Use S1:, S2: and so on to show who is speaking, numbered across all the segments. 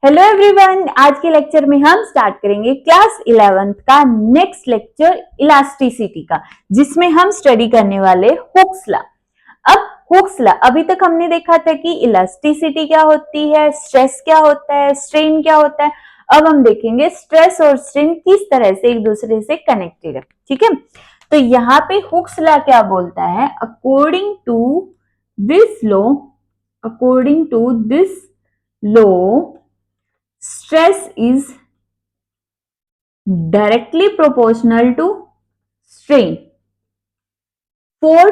S1: Hello everyone, आज के lecture में हम स्टार्ट करेंगे क्लास 11th का नेक्स्ट लेक्चर इलास्टिसिटी का, जिसमें हम स्टडी करने वाले हुक्स लॉ। अब हुक्स लॉ अभी तक हमने देखा था कि इलास्टिसिटी क्या होती है, स्ट्रेस क्या होता है, स्ट्रेन क्या होता है। अब हम देखेंगे स्ट्रेस और स्ट्रेन किस तरह से एक दूसरे से कनेक्टेड है। ठीक है, तो यहाँ पे हुक्स लॉ क्या बोलता है, according to this law stress is directly proportional to strain for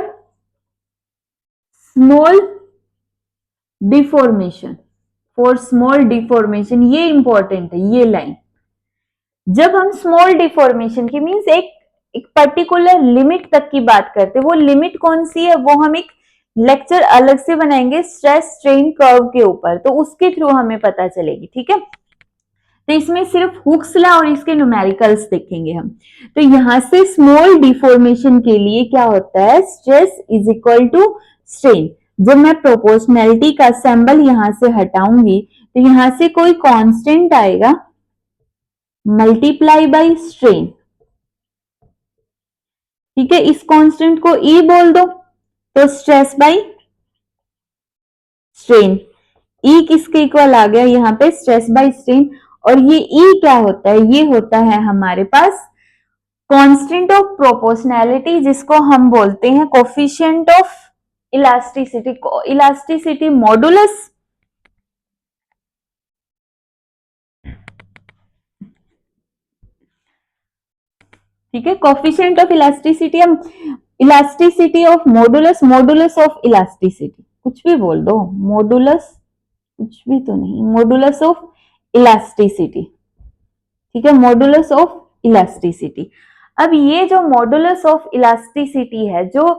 S1: small deformation। ये इंपॉर्टेंट है, ये लाइन। जब हम स्मॉल डिफॉर्मेशन की मीन्स एक पर्टिकुलर लिमिट तक की बात करते हैं, वो लिमिट कौन सी है वो हम एक लेक्चर अलग से बनाएंगे स्ट्रेस स्ट्रेन कर्व के ऊपर, तो उसके थ्रू हमें पता चलेगी। ठीक है, तो इसमें सिर्फ हुक्स लॉ और इसके न्यूमेरिकल्स देखेंगे हम। तो यहां से स्मॉल डिफॉर्मेशन के लिए क्या होता है, stress is equal to strain. जब मैं प्रोपोर्शनैलिटी का सिंबल यहां से हटाऊंगी तो यहां से कोई कांस्टेंट आएगा मल्टीप्लाई बाय स्ट्रेन। ठीक है, इस कांस्टेंट को ई बोल दो, तो स्ट्रेस बाय स्ट्रेन। ई किसके इक्वल आ गया यहाँ पे, स्ट्रेस बाय स्ट्रेन। और ये ई क्या होता है, ये होता है हमारे पास कांस्टेंट ऑफ प्रोपोर्शनैलिटी, जिसको हम बोलते हैं कोफिशिएंट ऑफ इलास्टिसिटी मॉडुलस। ठीक है, कोफिशिएंट ऑफ इलास्टिसिटी, हम elasticity of modulus of elasticity, कुछ भी बोल दो, मॉडुलस कुछ भी तो नहीं, मॉडुलस ऑफ इलास्टिसिटी। ठीक है, मॉडुलस ऑफ इलास्टिसिटी। अब ये जो मॉडुलस ऑफ इलास्टिसिटी है, जो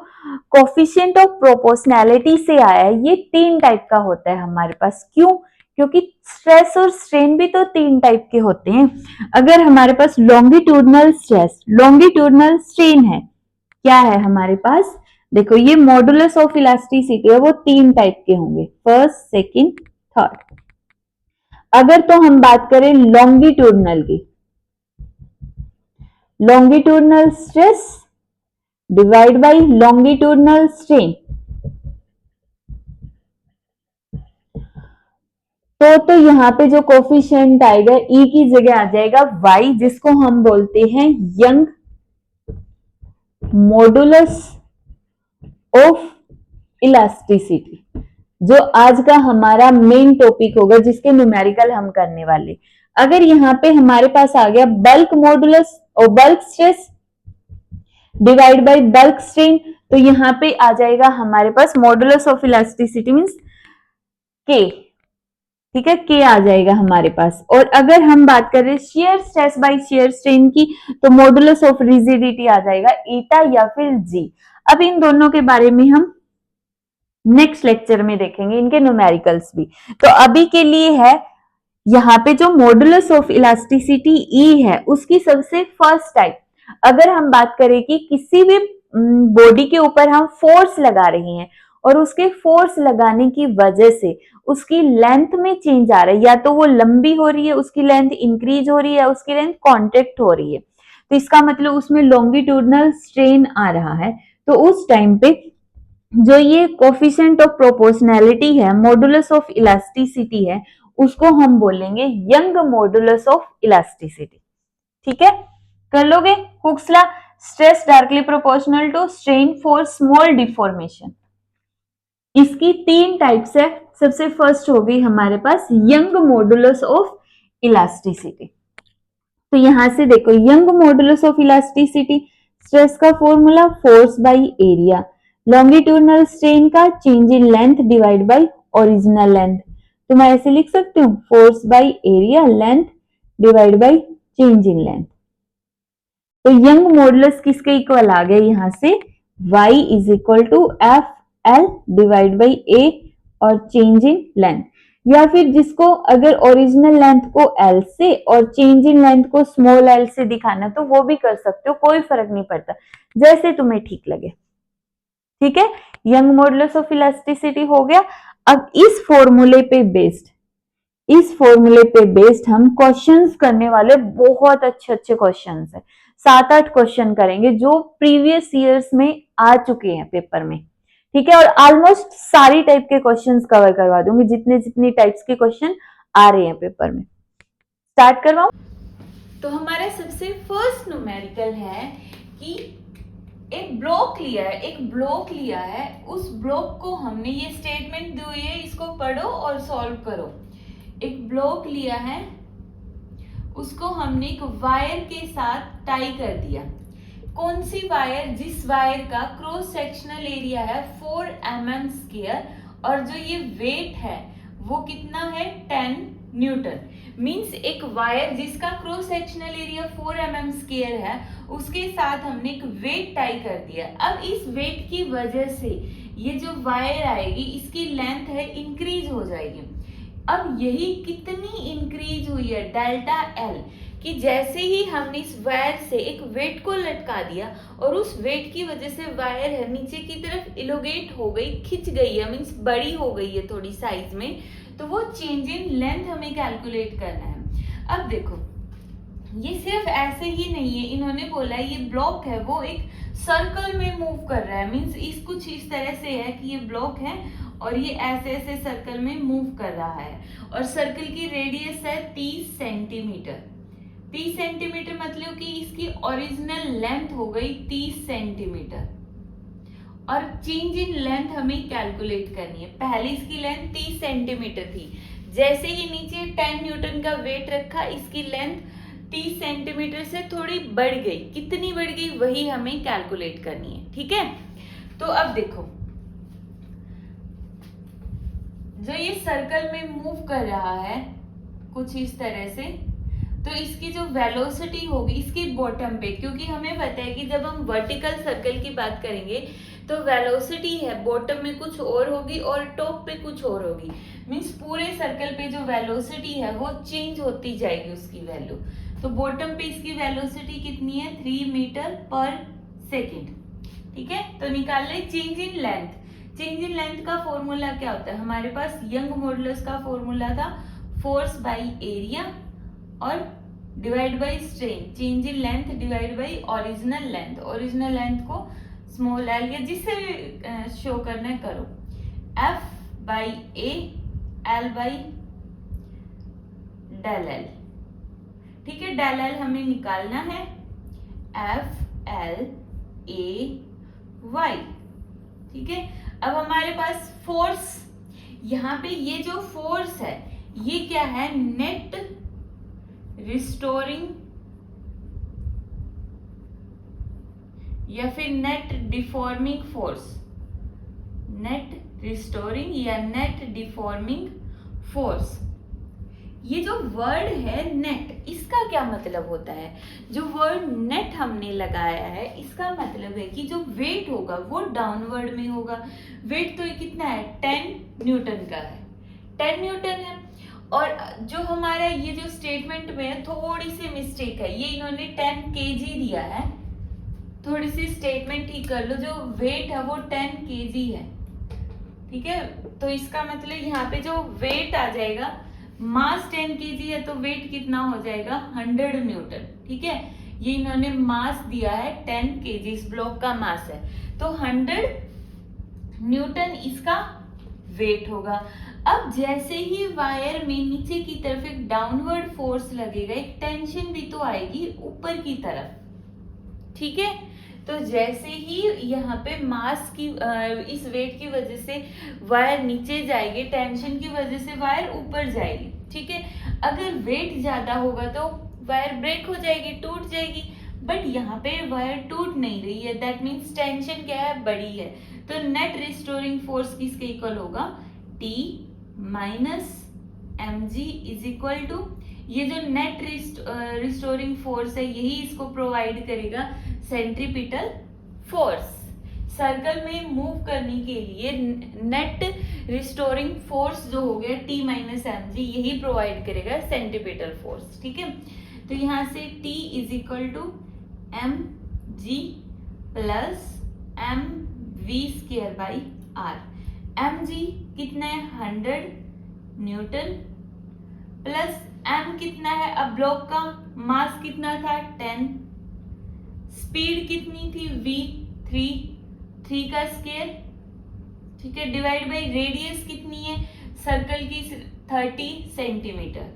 S1: कोफिशिएंट ऑफ प्रोपोर्शनैलिटी से आया है, ये 3 टाइप का होता है हमारे पास। क्यों? क्योंकि स्ट्रेस और स्ट्रेन भी तो 3 टाइप के होते हैं। अगर हमारे पास लॉन्गिट्यूडनल स्ट्रेस लॉन्गिट्यूडनल स्ट्रेन है, क्या है हमारे पास, देखो ये मॉडुलस ऑफ इलास्टिसिटी है, वो 3 टाइप के होंगे, फर्स्ट सेकंड थर्ड। अगर तो हम बात करें लॉन्गिट्यूडनल की, longitudinal stress divide by longitudinal strain, तो यहां पे जो कोफिशिएंट आएगा ई की जगह आ जाएगा वाई, जिसको हम बोलते हैं यंग मॉडुलस ऑफ इलास्टिसिटी, जो आज का हमारा मेन टॉपिक होगा, जिसके न्यूमेरिकल हम करने वाले। अगर यहाँ पे हमारे पास आ गया बल्क मॉडुलस और bulk stress divide by bulk strain, तो यहाँ पे आ जाएगा हमारे पास मॉडुलस ऑफ इलास्टिसिटी मींस के। ठीक है, के आ जाएगा हमारे पास। और अगर हम बात करें shear stress by shear strain की, तो मॉडुलस ऑफ रिजिडिटी आ जाएगा ईटा या फिर जी। अब इन दोनों के बारे में हम नेक्स्ट लेक्चर में देखेंगे, इनके न्यूमेरिकल्स भी। तो अभी के लिए है यहाँ पे जो मॉडुलस ऑफ इलास्टिसिटी ई है, उसकी सबसे फर्स्ट टाइप, अगर हम बात करें कि किसी भी बॉडी के ऊपर हम फोर्स लगा रहे हैं और उसके फोर्स लगाने की वजह से उसकी लेंथ में चेंज आ रहा है, या तो वो लंबी हो रही है, उसकी लेंथ इंक्रीज हो रही है, उसकी लेंथ कॉन्ट्रैक्ट हो रही है, तो इसका मतलब उसमें लॉन्गिट्यूडनल स्ट्रेन आ रहा है। तो उस टाइम पे जो ये कोफिशिएंट ऑफ प्रोपोर्शनैलिटी है, मॉडुलस ऑफ इलास्टिसिटी है, उसको हम बोलेंगे यंग मॉडुलस ऑफ इलास्टिसिटी। ठीक है, कर लोगे Hooke's law, stress directly proportional to strain for small deformation. इसकी 3 टाइप्स है। सबसे फर्स्ट हो गई हमारे पास यंग मॉडुलस ऑफ इलास्टिसिटी। तो यहां से देखो, Young modulus of elasticity, stress का formula force by area, longitudinal strain का change in length divide by original length. तो मैं ऐसे लिख सकती हूँ, force by area length divide by change in length. तो यंग मॉडुलस किसके इक्वल आ गया यहाँ से, y is equal to F L divide by A और चेंज इन लेंथ। या फिर जिसको अगर ओरिजिनल लेंथ को L से और चेंज इन लेंथ को स्मॉल l से दिखाना, तो वो भी कर सकते हो, कोई फर्क नहीं पड़ता, जैसे तुम्हें ठीक लगे। ठीक है, यंग मॉडुलस ऑफ इलास्टिसिटी हो गया। अब इस फॉर्मूले पे बेस्ड इस फॉर्मूले पे बेस्ड हम क्वेश्चंस करने वाले, बहुत अच्छे अच्छे क्वेश्चंस है, 7-8 क्वेश्चन करेंगे जो प्रीवियस ईयर्स में आ चुके हैं पेपर में, ठीक है। और ऑलमोस्ट सारी टाइप के क्वेश्चंस कवर करवा दूंगी, जितने जितनी टाइप्स के क्वेश्चन आ रहे हैं पेपर में। स्टार्ट करवाऊं? तो हमारा सबसे फर्स्ट न्यूमेरिकल है कि एक ब्लॉक लिया है, उस ब्लॉक को हमने, ये स्टेटमेंट दी हुई है, इसको पढ़ो और सॉल्व करो। एक ब्लॉक लिया है, उसको हमने एक वायर के साथ टाई कर दिया। कौन सी वायर? जिस वायर का क्रॉस सेक्शनल एरिया है 4 mm स्क्वायर और जो ये वेट है वो कितना है 10 न्यूटन। मींस एक वायर जिसका cross sectional area 4 mm square है, उसके साथ हमने एक वेट टाई कर दिया। अब इस वेट की वजह से ये जो वायर आएगी इसकी लेंथ है इंक्रीज हो जाएगी। अब यही कितनी इंक्रीज हुई है, डेल्टा एल, कि जैसे ही हमने इस वायर से एक वेट को लटका दिया और उस वेट की वजह से वायर है नीचे की तरफ इलोगेट हो गई, खिंच गई है, मीन्स बड़ी हो गई है थोड़ी साइज में, तो वो चेंज इन लेंथ हमें कैलकुलेट करना है। अब देखो, ये सिर्फ ऐसे ही नहीं है, इन्होंने बोला ये ब्लॉक है वो एक सर्कल में मूव कर रहा है, मीन्स इस कुछ इस तरह से है कि ये ब्लॉक है और ये ऐसे ऐसे सर्कल में मूव कर रहा है और सर्कल की रेडियस है 30 सेंटीमीटर। 30 सेंटीमीटर मतलब कि इसकी ओरिजिनल लेंथ हो गई 30 सेंटीमीटर और चेंज इन लेंथ हमें कैलकुलेट करनी है। पहले इसकी लेंथ 30 सेंटीमीटर थी, जैसे ही नीचे 10 न्यूटन का वेट रखा इसकी लेंथ 30 सेंटीमीटर से थोड़ी बढ़ गई। कितनी बढ़ गई वही हमें कैलकुलेट करनी है, ठीक है। तो अब देखो, जो ये सर्कल में मूव कर रहा है कुछ इस तरह से, तो इसकी जो वेलोसिटी होगी इसकी बॉटम पे, क्योंकि हमें पता है कि जब हम वर्टिकल सर्कल की बात करेंगे तो वेलोसिटी है बॉटम में कुछ और होगी और टॉप पे कुछ और होगी। मींस पूरे सर्कल पे जो वेलोसिटी है वो चेंज होती जाएगी उसकी वैल्यू। तो बॉटम पे इसकी वेलोसिटी कितनी है 3 मीटर पर सेकेंड, ठीक है। तो निकाल ले change in length. Change in length का फॉर्मूला क्या होता है? हमारे पास यंग मॉडुलस का फॉर्मूला था फोर्स बाय एरिया और divide by strain. Change in length divide by original length. Original length को स्मॉल एल या जिससे शो करना है करो। F by A, L by del L, ठीक है। डेल एल हमें निकालना है, एफ एल ए वाई, ठीक है। अब हमारे पास फोर्स, यहाँ पे ये जो फोर्स है ये क्या है? नेट रिस्टोरिंग या फिर net deforming force. Net restoring या नेट डिफॉर्मिंग फोर्स। ये जो वर्ड है नेट, इसका क्या मतलब होता है? जो वर्ड नेट हमने लगाया है इसका मतलब है कि जो वेट होगा वो डाउनवर्ड में होगा। वेट तो ये कितना है 10 न्यूटन का है, 10 न्यूटन है। और जो हमारा ये जो स्टेटमेंट में है थोड़ी सी मिस्टेक है, ये इन्होंने 10 kg दिया है, थोड़ी सी स्टेटमेंट ठीक कर लो। जो वेट है वो 10 kg है, ठीक है। तो इसका मतलब यहाँ पे जो वेट आ जाएगा, मास 10 kg है तो वेट कितना हो जाएगा 100 न्यूटन, ठीक है। ये इन्होंने मास दिया है 10 kg, इस ब्लॉक का मास है तो 100 न्यूटन इसका वेट होगा। अब जैसे ही वायर में नीचे की तरफ एक डाउनवर्ड फोर्स लगेगा, एक टेंशन भी तो आएगी ऊपर की तरफ, ठीक है। तो जैसे ही यहाँ पे मास की इस वेट की वजह से वायर नीचे जाएगी, टेंशन की वजह से वायर ऊपर जाएगी, ठीक है। अगर वेट ज्यादा होगा तो वायर ब्रेक हो जाएगी, टूट जाएगी, बट यहाँ पे वायर टूट नहीं रही है, दैट मीन्स टेंशन क्या है बड़ी है। तो नेट रिस्टोरिंग फोर्स किसके इक्वल होगा? T minus mg is equal to, ये जो नेट रिस्टोरिंग फोर्स है यही इसको प्रोवाइड करेगा सेंट्रीपिटल फोर्स। सर्कल में मूव करने के लिए नेट रिस्टोरिंग फोर्स जो हो गया T माइनस mg यही प्रोवाइड करेगा सेंट्रीपिटल फोर्स, ठीक है। तो यहाँ से T is equal to mg plus mv square by r। mg कितना है 100 न्यूटन प्लस m कितना है, अब ब्लॉक का मास कितना था 10, स्पीड कितनी थी v 3 का स्क्वायर, ठीक है, डिवाइड बाय रेडियस कितनी है सर्कल की 30 सेंटीमीटर,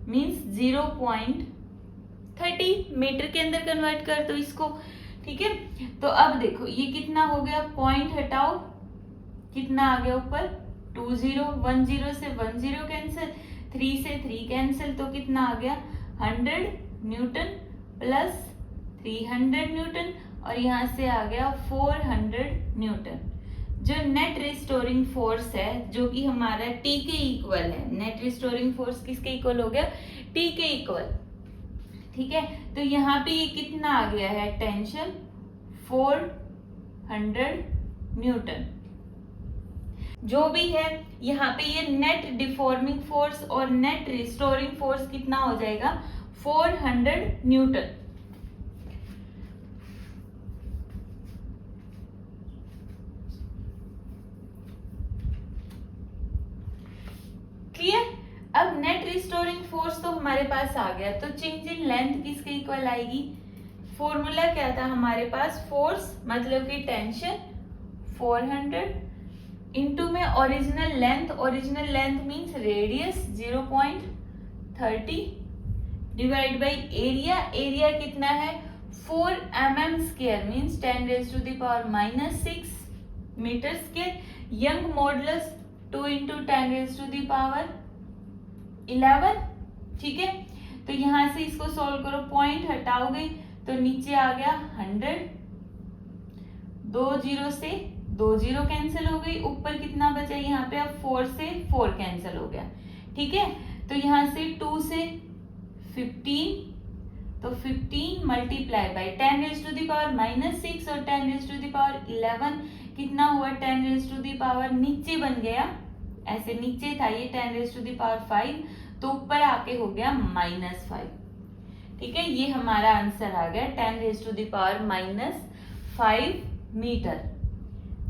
S1: मींस 0.30 मीटर के अंदर कन्वर्ट कर दो इसको, ठीक है। तो अब देखो ये कितना हो गया, पॉइंट हटाओ, कितना आ गया ऊपर 20, 10 से 10 कैंसिल, 3 से 3 कैंसिल, तो कितना आ गया 100 न्यूटन प्लस 300 न्यूटन, और यहाँ से आ गया 400 न्यूटन। जो नेट रिस्टोरिंग फोर्स है जो कि हमारा टी के इक्वल है, नेट रिस्टोरिंग फोर्स किसके इक्वल हो गया, टी के इक्वल, ठीक है। तो यहाँ पे ये कितना आ गया है, टेंशन 400 न्यूटन। जो भी है यहाँ पे ये नेट डिफॉर्मिंग फोर्स और नेट रिस्टोरिंग फोर्स कितना हो जाएगा 400 न्यूटन। क्लियर। अब नेट रिस्टोरिंग फोर्स तो हमारे पास आ गया, तो चेंज इन लेंथ किसके इक्वल आएगी, फॉर्मूला क्या था हमारे पास, फोर्स मतलब कि टेंशन 400 इनटू में original length means radius 0.30 divide by area कितना है 4 mm square means 10⁻⁻⁶ metre square, Young modulus 2 × 10⁻11, ठीक है। तो यहां से इसको सॉल्व करो, पॉइंट हटाओगे तो नीचे आ गया 100, 2 0 से 2 0 कैंसिल हो गई, ऊपर कितना बचा यहाँ पे, अब 4 से 4 कैंसिल हो गया, ठीक है। तो यहाँ से 2 से 15, तो 15 मल्टीप्लाई बाय 10⁻⁻⁶ और 10⁻11 कितना हुआ 10⁻⁵ नीचे बन गया, ऐसे नीचे था ये 10⁻⁵, तो ऊपर आके हो गया -5, ठीक है। ये हमारा आंसर आ गया 10⁻⁻5 मीटर।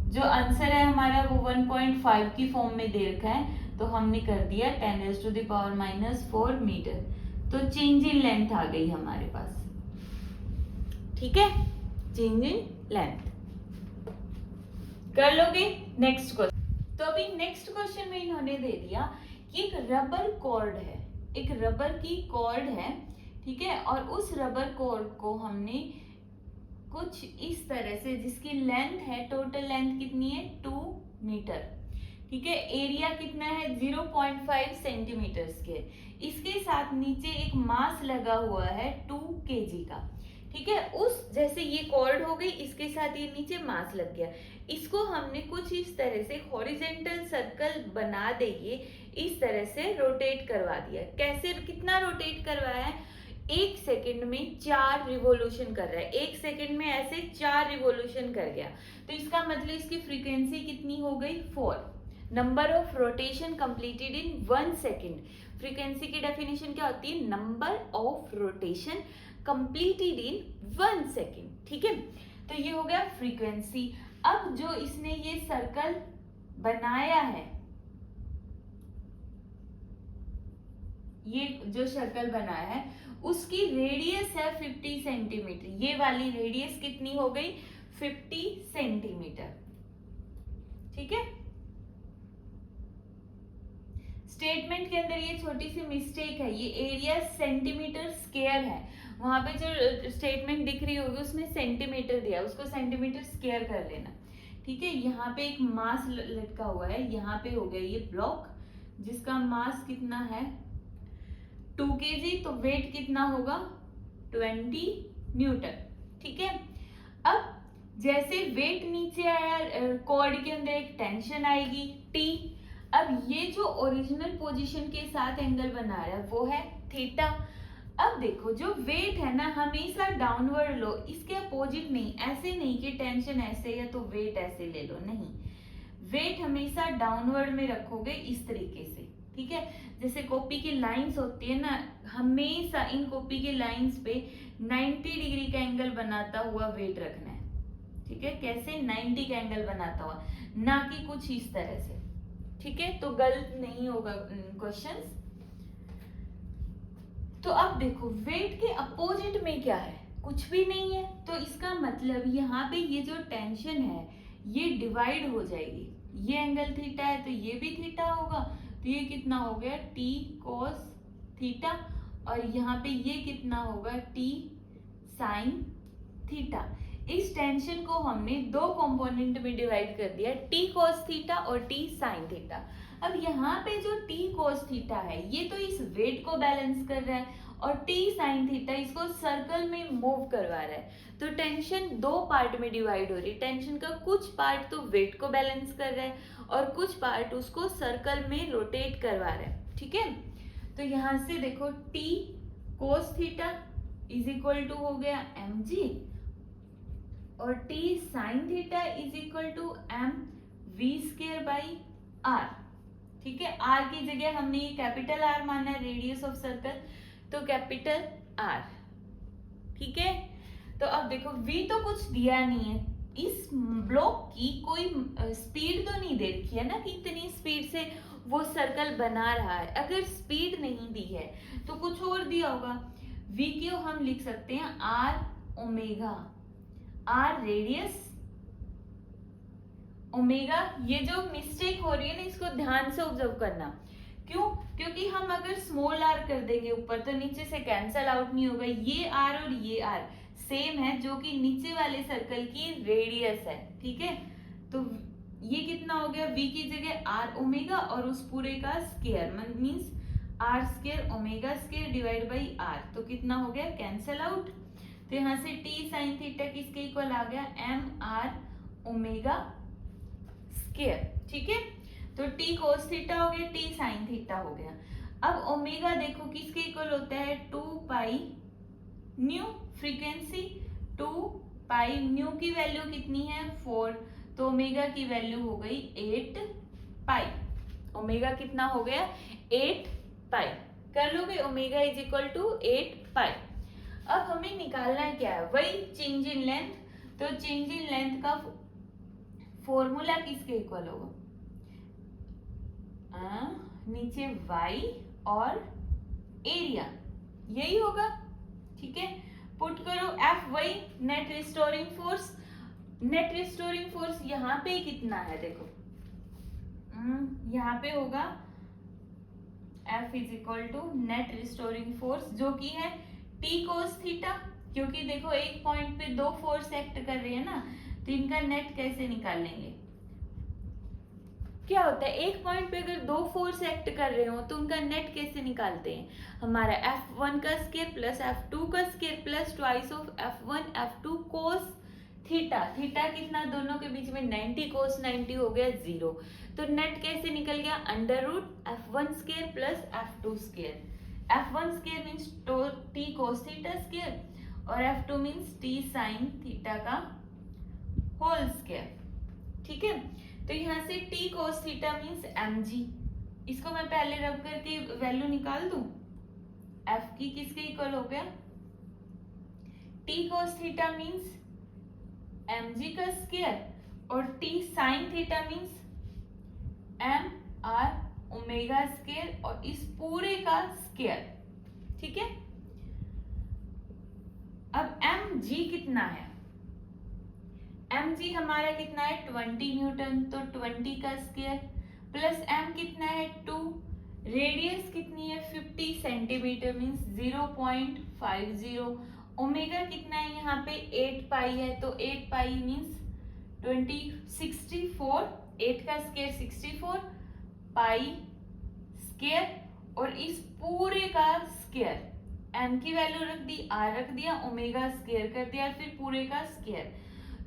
S1: जो आंसर है हमारा वो 1.5 की फॉर्म में दे रखा है, तो हमने कर दिया 10⁻⁻4 मीटर। तो चेंज इन लेंथ आ गई हमारे पास, ठीक है, चेंज इन लेंथ कर लोगे। नेक्स्ट क्वेश्चन, तो अभी नेक्स्ट क्वेश्चन में इन्होंने दे दिया कि एक रबर कॉर्ड है, एक रबर की कॉर्ड है, ठीक है, और उस रबर कॉर्ड को हमने कुछ इस तरह से, जिसकी लेंथ है, टोटल लेंथ कितनी है 2 मीटर, ठीक है, एरिया कितना है 0.5 सेंटीमीटर स्क्वायर, इसके साथ नीचे एक मास लगा हुआ है 2 kg का, ठीक है। उस जैसे ये कॉर्ड हो गई, इसके साथ ये नीचे मास लग गया, इसको हमने कुछ इस तरह से हॉरिजेंटल सर्कल बना देंगे, इस तरह से रोटेट करवा दिया। कैसे, कितना रोटेट करवाया है, 1 सेकंड में 4 रिवॉल्यूशन कर रहा है, 1 सेकंड में ऐसे 4 रिवॉल्यूशन कर गया, तो इसका मतलब इसकी फ्रीक्वेंसी कितनी हो गई 4। Number of rotation completed in 1 second, frequency की डेफिनेशन क्या होती है, number of rotation completed in 1 second, ठीक है। तो ये हो गया फ्रीक्वेंसी। अब जो इसने ये सर्कल बनाया है, ये जो सर्कल बनाया है उसकी रेडियस है 50 सेंटीमीटर, ये वाली रेडियस कितनी हो गई 50 सेंटीमीटर, ठीक है। स्टेटमेंट के अंदर ये छोटी सी मिस्टेक है, ये एरिया सेंटीमीटर स्क्वायर है, वहां पे जो स्टेटमेंट दिख रही होगी उसमें सेंटीमीटर दिया, उसको सेंटीमीटर स्क्वायर कर लेना, ठीक है। यहाँ पे एक मास लटका हुआ है, यहाँ पे हो गया ये ब्लॉक जिसका मास कितना है 2 kg, तो वेट कितना होगा 20 न्यूटन, ठीक है। अब जैसे वेट नीचे आया, कॉर्ड के अंदर एक टेंशन आएगी T। अब ये जो ओरिजिनल पोजीशन के साथ एंगल बना रहा है वो है थीटा। अब देखो जो वेट है ना हमेशा डाउनवर्ड लो, इसके अपोजिट नहीं, ऐसे नहीं कि टेंशन ऐसे है तो वेट ऐसे ले लो, नहीं, वेट हमेशा डाउनवर्ड में रखोगे इस तरीके से, ठीक है। जैसे कॉपी की लाइंस होती है ना, हमेशा इन कॉपी की लाइंस पे 90 डिग्री का एंगल बनाता हुआ वेट रखना है, ठीक है। कैसे 90 का एंगल बनाता हुआ, ना कि कुछ इस तरह से, ठीक है। तो गलत नहीं होगा क्वेश्चंस। तो अब देखो वेट के अपोजिट में क्या है, कुछ भी नहीं है, तो इसका मतलब यहाँ पे ये जो टेंशन है ये डिवाइड हो जाएगी। ये एंगल थीटा है तो ये भी थीटा होगा, तो ये कितना हो गया टी कोस थीटा, और यहाँ पे ये कितना होगा टी साइन थीटा। इस टेंशन को हमने दो कंपोनेंट में डिवाइड कर दिया, टी कोस थीटा और टी साइन थीटा। अब यहाँ पे जो टी कोस थीटा है ये तो इस वेट को बैलेंस कर रहा है, और टी साइन थीटा इसको सर्कल में मूव करवा रहा है। तो टेंशन दो पार्ट में डिवाइड हो रही है, टेंशन का कुछ पार्ट तो वेट को बैलेंस कर रहा है और कुछ पार्ट उसको सर्कल में रोटेट करवा रहा है। ठीक है, तो यहाँ से देखो T cos theta is equal to हो गया एम जी, और T sine theta is equal to M V square by R. ठीक है, आर की जगह हमने ये कैपिटल आर माना है, रेडियस ऑफ सर्कल, तो कैपिटल आर। ठीक है, तो अब देखो v तो कुछ दिया नहीं है, इस ब्लॉक की कोई स्पीड तो नहीं दे रखी है ना कि इतनी स्पीड से वो सर्कल बना रहा है। अगर स्पीड नहीं दी है तो कुछ और दिया होगा। v को हम लिख सकते हैं R omega, R radius omega. ये जो मिस्टेक हो रही है ना इसको ध्यान से ऑब्जर्व करना, क्यों? क्योंकि हम अगर स्मॉल आर कर देंगे ऊपर तो नीचे से कैंसल आउट नहीं होगा, ये आर और ये आर सेम है जो कि नीचे वाले सर्कल की रेडियस है। ठीक है, तो ये कितना हो गया v की जगह आर ओमेगा और उस पूरे का square means R square omega square divide by R, तो कितना हो गया कैंसल आउट। तो यहाँ से टी साइन थीटा किसके इक्वल आ गया एम आर ओमेगा स्क्वायर। ठीक है, तो टी कोस थीटा हो गया, टी साइन थीटा हो गया। अब ओमेगा देखो किसके इक्वल होता है 2 pi nu, frequency 2 pi nu की वैल्यू कितनी है 4, तो ओमेगा की वैल्यू हो गई 8 पाई। ओमेगा कितना हो गया 8 पाई, कर लोगे ओमेगा इज इक्वल टू 8 पाई। अब हमें निकालना है क्या है, वही चेंज इन लेंथ, तो चेंज इन लेंथ का फॉर्मूला किसके इक्वल होगा, नीचे y और एरिया, यही होगा। ठीक है, पुट करो एफ वही net restoring force, net restoring force यहाँ पे कितना है देखो, यहाँ पे होगा F is equal to net restoring force जो कि है टी कोस थीटा, क्योंकि देखो एक पॉइंट पे दो फोर्स एक्ट कर रही है ना, तो इनका नेट कैसे निकालेंगे, क्या होता है एक पॉइंट पे अगर दो फोर्स एक्ट कर रहे हो तो उनका नेट कैसे निकालते हैं, हमारा F1 का स्क्वायर प्लस F2 का square plus twice of F1 F2 cos theta, theta कितना दोनों के बीच में 90, कोस 90 हो गया 0, तो नेट कैसे निकल गया under root F1 square plus F2 square. F1 square means T cos theta square और F2 means T sine theta का होल स्क्वायर। ठीक है, तो यहाँ से t cos theta means mg, इसको मैं पहले रब करके वैल्यू निकाल दूं, f की किसके इक्वल हो गया t cos theta means mg का स्क्वायर और t sin theta means m r omega square और इस पूरे का स्क्वायर। ठीक है, अब mg कितना है, mg हमारा कितना है 20 न्यूटन, तो 20 का स्क्वायर प्लस m कितना है 2, रेडियस कितनी है 50 सेंटीमीटर मीन्स 0.50, ओमेगा कितना है यहाँ पे 8 पाई है, तो 8 पाई मीन्स 64, 8 का स्क्वायर 64 पाई स्क्वायर और इस पूरे का स्क्वायर, m की वैल्यू रख दी, r रख दिया, ओमेगा स्क्वायर कर दिया, फिर पूरे का स्क्वायर।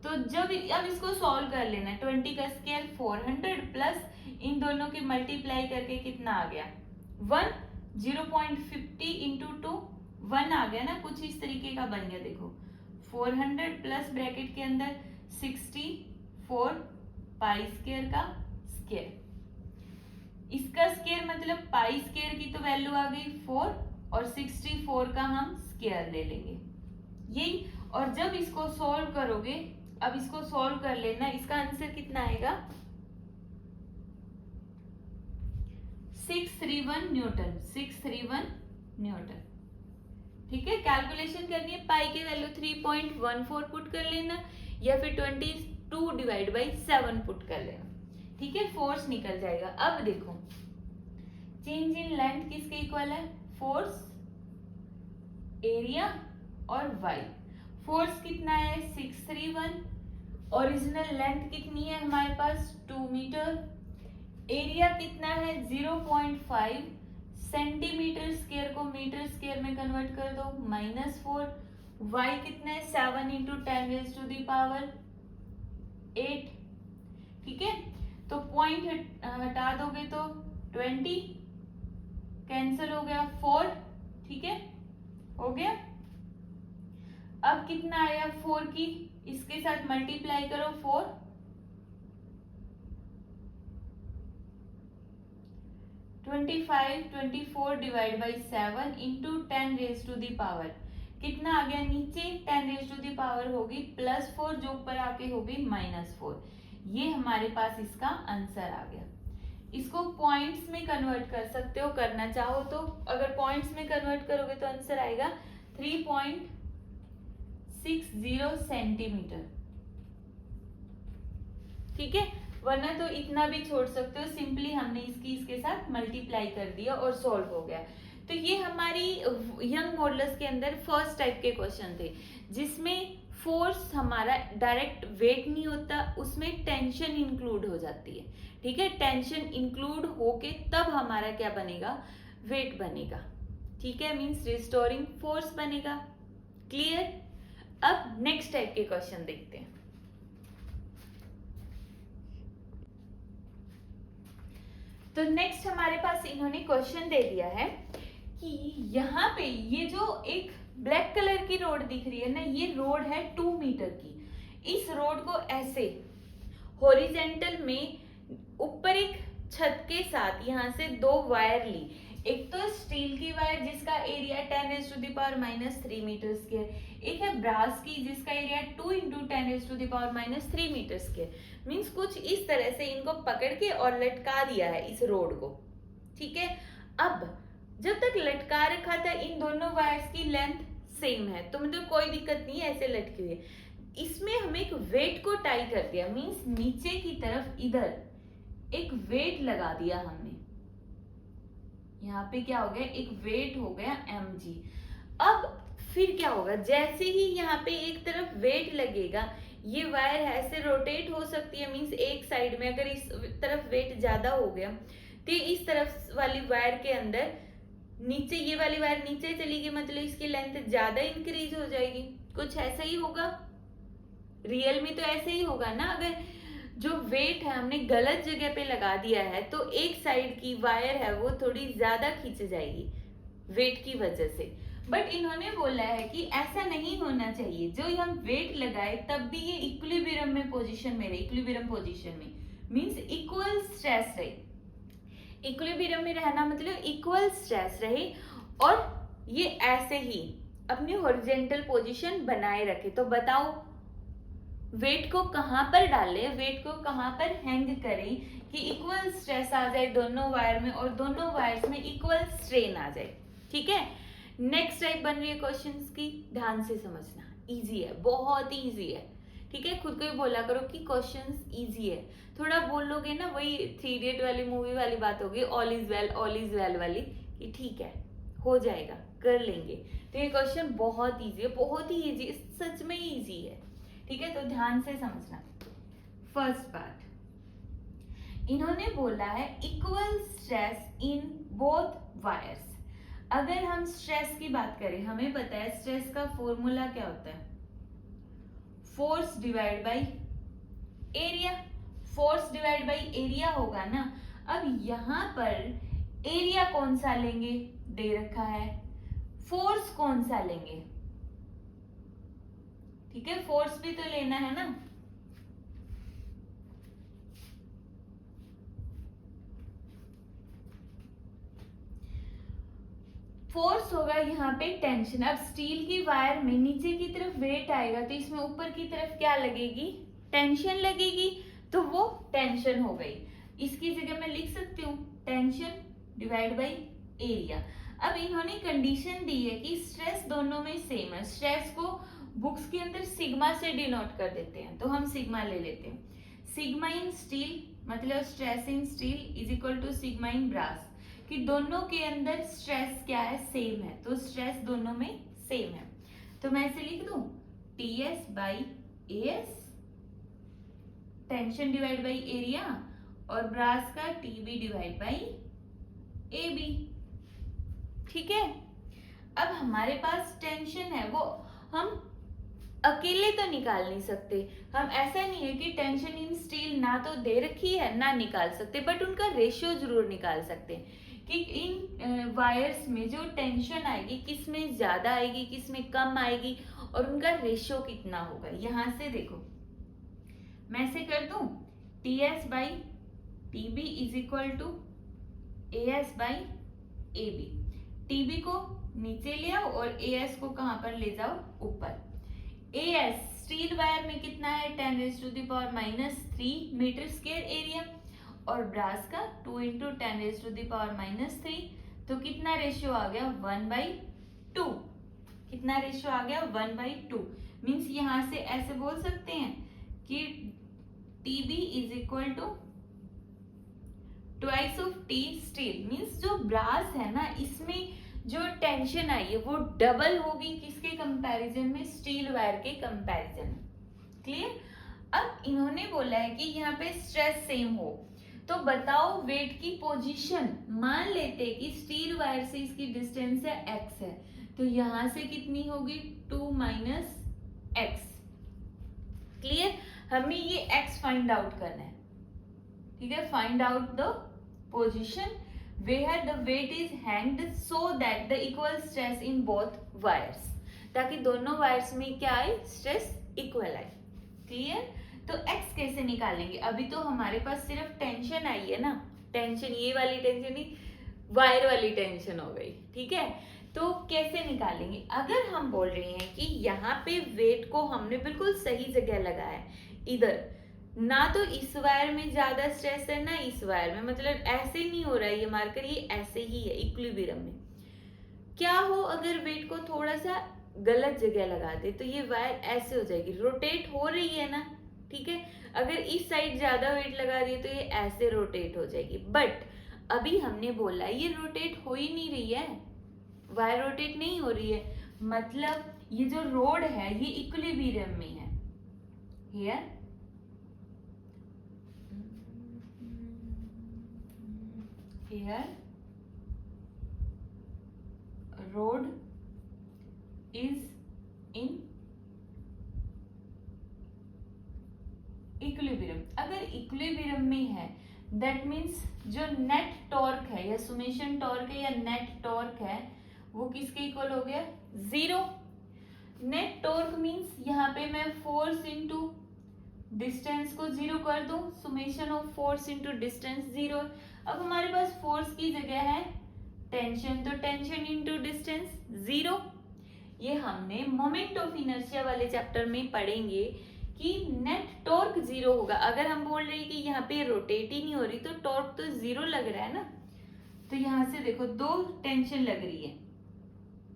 S1: तो जब अब इसको सॉल्व कर लेना है, 20 का स्क्वायर 400 प्लस इन दोनों के मल्टीप्लाई करके कितना आ गया 1, 0.50 इंटू 2 1 आ गया ना, कुछ इस तरीके का बन गया देखो 400 प्लस ब्रैकेट के अंदर 64 पाई स्क्वायर का स्क्वायर, इसका स्क्वायर मतलब पाई स्क्वायर की तो वैल्यू आ गई 4 और 64 का हम स्क्वायर ले लेंगे यही। और जब इसको सॉल्व करोगे, अब इसको सॉल्व कर लेना, इसका आंसर कितना आएगा 631 न्यूटन, 631 न्यूटन। ठीक है, कैलकुलेशन करनी है, पाई की वैल्यू 3.14 पुट कर लेना या फिर 22/7 पुट कर लेना। ठीक है, फोर्स निकल जाएगा। अब देखो चेंज इन लेंथ किसके इक्वल है, फोर्स, एरिया और वाई। फोर्स कितना है 631, ओरिजिनल लेंथ कितनी है हमारे पास 2 मीटर, एरिया कितना है 0.5, सेंटीमीटर स्क्वायर को मीटर स्क्वायर में कन्वर्ट कर दो -4, वाई कितना है 7 × 10⁸ 8। ठीक है, तो पॉइंट हटा दोगे तो 20 कैंसिल हो गया 4। ठीक है, हो गया। अब कितना आया 4 की, इसके साथ मल्टीप्लाई करो 4, 24/7 इंटू 10⁻⁴ कितना आ गया, नीचे 10⁻⁴ होगी +4, जो ऊपर आके होगी -4। ये हमारे पास इसका आंसर आ गया। इसको पॉइंट्स में कन्वर्ट कर सकते हो करना चाहो तो। अगर पॉइंट्स में कन्वर्ट करोगे तो आंसर आएगा 3.60 सेंटीमीटर। ठीक है, वरना तो इतना भी छोड़ सकते हो, सिंपली हमने इसके साथ मल्टीप्लाई कर दिया और सॉल्व हो गया। तो ये हमारी यंग मॉडल्स के अंदर फर्स्ट टाइप के क्वेश्चन थे, जिसमें फोर्स हमारा डायरेक्ट वेट नहीं होता, उसमें टेंशन इंक्लूड हो जाती है। ठीक है, टेंशन इंक्लूड होके तब हमारा क्या बनेगा, वेट बनेगा। ठीक है, मींस रिस्टोरिंग फोर्स बनेगा। क्लियर। अब नेक्स्ट टाइप के क्वेश्चन देखते हैं। तो नेक्स्ट हमारे पास इन्होंने क्वेश्चन दे दिया है कि यहाँ पे ये जो एक ब्लैक कलर की रोड दिख रही है ना, ये रोड है 2 मीटर की। इस रोड को ऐसे हॉरिजेंटल में ऊपर एक छत के साथ यहाँ से 2 वायर ली, एक तो स्टील की वायर जिसका एरिया 10⁻³ मीटर स्क्वायर, एक है ब्रास की जिसका एरिया 2 × 10⁻³ मीटर स्क्वायर। मीन्स कुछ इस तरह से इनको पकड़ के और लटका दिया है इस रोड को। ठीक है, अब जब तक लटका रखा था इन दोनों वायर्स की लेंथ सेम है, तो मतलब कोई दिक्कत नहीं है, ऐसे लटकी हुई है। इसमें हमें एक वेट को टाई कर दिया, मीन्स नीचे की तरफ इधर एक वेट लगा दिया हमने। यहाँ पे क्या हो गया, एक वेट हो गया mg। अब फिर क्या होगा, जैसे ही यहाँ पे एक तरफ वेट लगेगा, ये वायर ऐसे रोटेट हो सकती है, मीन्स एक साइड में अगर इस तरफ वेट ज्यादा हो गया तो इस तरफ वाली वायर के अंदर नीचे, ये वाली वायर नीचे चली गई, मतलब इसकी लेंथ ज्यादा इंक्रीज हो जाएगी। कुछ ऐसा ही होगा, रियल में तो ऐसे ही होगा ना। अगर जो वेट है हमने गलत जगह पे लगा दिया है तो एक साइड की वायर है वो थोड़ी ज्यादा खींच जाएगी वेट की वजह से। बट इन्होंने बोला है कि ऐसा नहीं होना चाहिए, जो हम वेट लगाए तब भी ये इक्विलिब्रियम में पोजीशन में रहे, इक्विलिब्रियम पोजीशन में मींस इक्वल स्ट्रेस रहे। इक्विलिब्रियम में रहना मतलब इक्वल स्ट्रेस रहे और ये ऐसे ही अपनी हॉरिजॉन्टल पोजीशन बनाए रखे। तो बताओ वेट को कहां पर डालें, वेट को कहां पर हैंग करें कि इक्वल स्ट्रेस आ जाए दोनों वायर में और दोनों वायर्स में इक्वल स्ट्रेन आ जाए। ठीक है, नेक्स्ट टाइप बन रही है क्वेश्चंस की, ध्यान से समझना, इजी है, बहुत ही इजी है। ठीक है, खुद को ही बोला करो कि क्वेश्चंस इजी है। थोड़ा बोल लोगे ना, वही 3 इडियट वाली मूवी वाली बात होगी, ऑल इज वेल वाली, कि ठीक है हो जाएगा, कर लेंगे। तो ये क्वेश्चन बहुत इजी है, बहुत ही इजी, सच में ही इजी है। ठीक है, तो ध्यान से समझना। फर्स्ट पार्ट इन्होंने बोला है equal stress in both wires. अगर हम स्ट्रेस की बात करें, हमें पता है स्ट्रेस का फॉर्मूला क्या होता है, force divide by area. Force divide by area होगा ना। अब यहां पर एरिया कौन सा लेंगे, दे रखा है, फोर्स कौन सा लेंगे। ठीक है, फोर्स भी तो लेना है ना। फोर्स होगा यहाँ पे टेंशन। अब स्टील की वायर में नीचे की तरफ वेट आएगा तो इसमें ऊपर की तरफ क्या लगेगी, टेंशन लगेगी, तो वो टेंशन हो गई। इसकी जगह मैं लिख सकती हूँ टेंशन डिवाइड बाय एरिया।
S2: अब इन्होंने कंडीशन दी है कि स्ट्रेस दोनों में सेम है। स्ट्रेस को बुक्स के अंदर सिग्मा से डिनोट कर देते हैं, तो हम सिग्मा ले लेते हैं। सिग्मा इन स्टील मतलब stress in steel is equal to sigma in brass, कि दोनों के अंदर स्ट्रेस क्या है, सेम है, तो स्ट्रेस दोनों में सेम है। तो मैं इसे लिख दूं TS by AS, tension divide by area, और ब्रास का TB डिवाइड बाई AB। ठीक है, अब हमारे पास टेंशन है, वो हम अकेले तो निकाल नहीं सकते। हम ऐसा नहीं है कि टेंशन इन स्टील ना तो दे रखी है ना निकाल सकते, बट उनका रेशियो जरूर निकाल सकते हैं कि इन वायर्स में जो टेंशन आएगी किस में ज्यादा आएगी किस में कम आएगी और उनका रेशियो कितना होगा। यहां से देखो मैं से कर दूं TS by TB is equal to AS by AB। TB को नीचे ले आओ और AS को कहां पर ले जाओ, ऊपर। AS स्टील वायर में कितना है 10⁻³ मीटर स्क्वायर एरिया, और ब्रास का 2 × 10⁻³ तो कितना रेशियो आ गया 1/2। कितना रेशियो आ गया 1/2। मीन्स यहां से ऐसे बोल सकते हैं कि TB is equal to twice of T steel. Means जो ब्रास है ना इसमें जो टेंशन आई है वो डबल होगी किसके कंपैरिजन में, स्टील वायर के कंपैरिजन में। क्लियर। अब इन्होंने बोला है कि यहाँ पे स्ट्रेस सेम हो, तो बताओ वेट की पोजीशन। मान लेते हैं कि स्टील वायर से इसकी डिस्टेंस है x है, तो यहां से कितनी होगी 2 - x। क्लियर। हमें ये x फाइंड आउट करना है। ठीक है, find out the position where the weight is hanged so that the equal stress in both wires, ताकि दोनों वायर्स में क्या आए, स्ट्रेस इक्वल आए। क्लियर। तो x कैसे निकालेंगे, अभी तो हमारे पास सिर्फ टेंशन आई है ना, टेंशन ये वाली टेंशन ही वायर वाली टेंशन हो गई। ठीक है, तो कैसे निकालेंगे। अगर हम बोल रहे हैं कि यहाँ पे वेट को हमने बिल्कुल सही जगह लगाया है, इधर ना तो इस वायर में ज्यादा स्ट्रेस है ना इस वायर में, मतलब ऐसे नहीं हो रहा है ये मार्कर, ये ऐसे ही है इक्विलिब्रियम में। क्या हो अगर वेट को थोड़ा सा गलत जगह लगा दे तो ये वायर ऐसे हो जाएगी, रोटेट हो रही है ना। ठीक है, अगर इस साइड ज्यादा वेट लगा दिए तो ये ऐसे रोटेट हो जाएगी, बट अभी हमने बोला ये रोटेट हो ही नहीं रही है, वायर रोटेट नहीं हो रही है, मतलब ये जो रोड है ये इक्विलिब्रियम में है। Here here road is in equilibrium। अगर इक्विलिब्रियम में है दैट मीन्स जो नेट टॉर्क है या सुमेशन टॉर्क है या नेट टॉर्क है वो किसके इक्वल हो गया, 0। नेट टॉर्क मीन्स यहाँ पे मैं फोर्स इनटू डिस्टेंस को 0 कर दूं, summation of force into distance 0। अब हमारे पास फोर्स की जगह है टेंशन, तो टेंशन इनटू डिस्टेंस 0। ये हमने मोमेंट ऑफ इनर्शिया वाले चैप्टर में पढ़ेंगे कि नेट टॉर्क 0 होगा। अगर हम बोल रहे हैं कि यहाँ पे रोटेट ही नहीं हो रही तो टॉर्क तो 0 लग रहा है ना। तो यहाँ से देखो 2 टेंशन लग रही है,